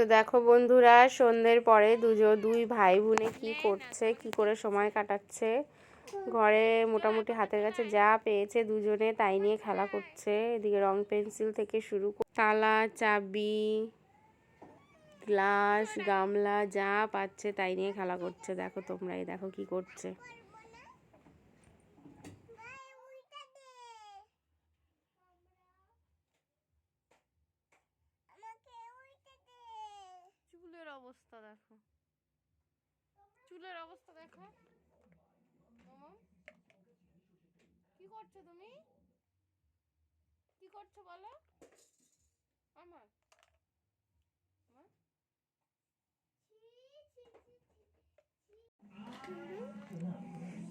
তো দেখো বন্ধুরা, সন্ধ্যের পরে দুই ভাই বোনে কি করছে, কি করে সময় কাটাচ্ছে। ঘরে মোটামুটি হাতের কাছে যা পেয়েছে দুজনে তাই নিয়ে খেলা করছে। এদিকে রং পেন্সিল থেকে শুরু করে তালা, চাবি, গ্লাস, গামলা যা পাচ্ছে তাই নিয়ে খেলা করছে। দেখো তোমরাই দেখো কি করছে। চুলের অবস্থা দেখো, চুলের অবস্থা দেখো। কি করছো তুমি? কি করছো বলো আমার?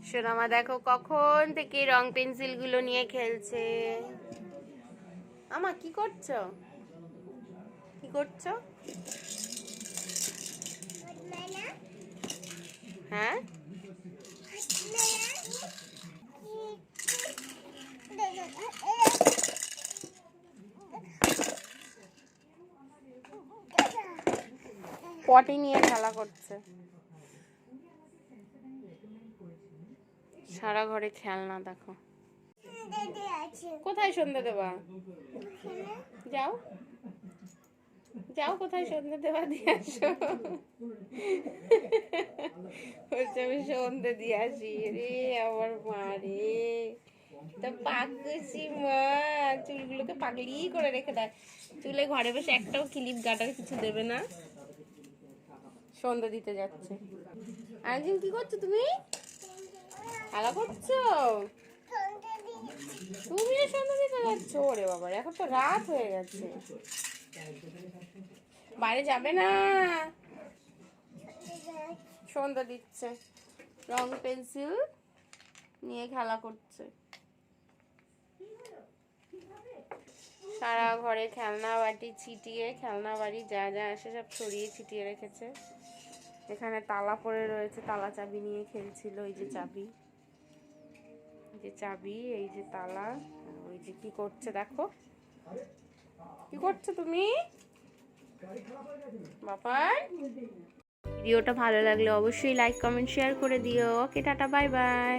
সোনামা দেখো কখন থেকে রং পেন্সিল গুলো নিয়ে খেলছে। আমা কি করছো? কি করছো? হ্যাঁ, পটি নিয়ে খেলা করছে। সারা ঘরে খেলনা দেখো। কোথায় সন্ধ্যে দেবা? যাও যাও, কোথায় সন্ধ্যে দেওয়া দিয়ে আসো। বলছে আমি সন্ধ্যে দিয়ে আসি। রে আমার মা রে, তা পাকছি মা, চুলগুলোকে পাগলি করে রেখে দেয়। চুলে ঘরে বসে একটাও ক্লিপ গাটার কিছু দেবে না। সন্ধ্যে দিতে যাচ্ছে। আরেকদিন কি করছো তুমি? খেলা করছো? তুমিও সন্ধ্যে দিতে যাচ্ছ? ওরে বাবা, এখন তো রাত হয়ে গেছে, বাইরে যাবে না। সন্ধ্যা দিচ্ছে, রং পেন্সিল নিয়ে খেলা করছে। সারা ঘরে খেলনা বাটি ছিটিয়ে, খেলনা বাড়ি যা যা আসে সব ছড়িয়ে ছিটিয়ে রেখেছে। এখানে তালা পড়ে রয়েছে, তালা চাবি নিয়ে খেলছিল। এই যে চাবি, এই যে চাবি, এই যে তালা, ওই যে কি করছে দেখো। কি করছো তুমি বাপাই? ভিডিওটা ভালো লাগলে অবশ্যই লাইক, কমেন্ট, শেয়ার করে দিও। ওকে, টাটা, বাই বাই।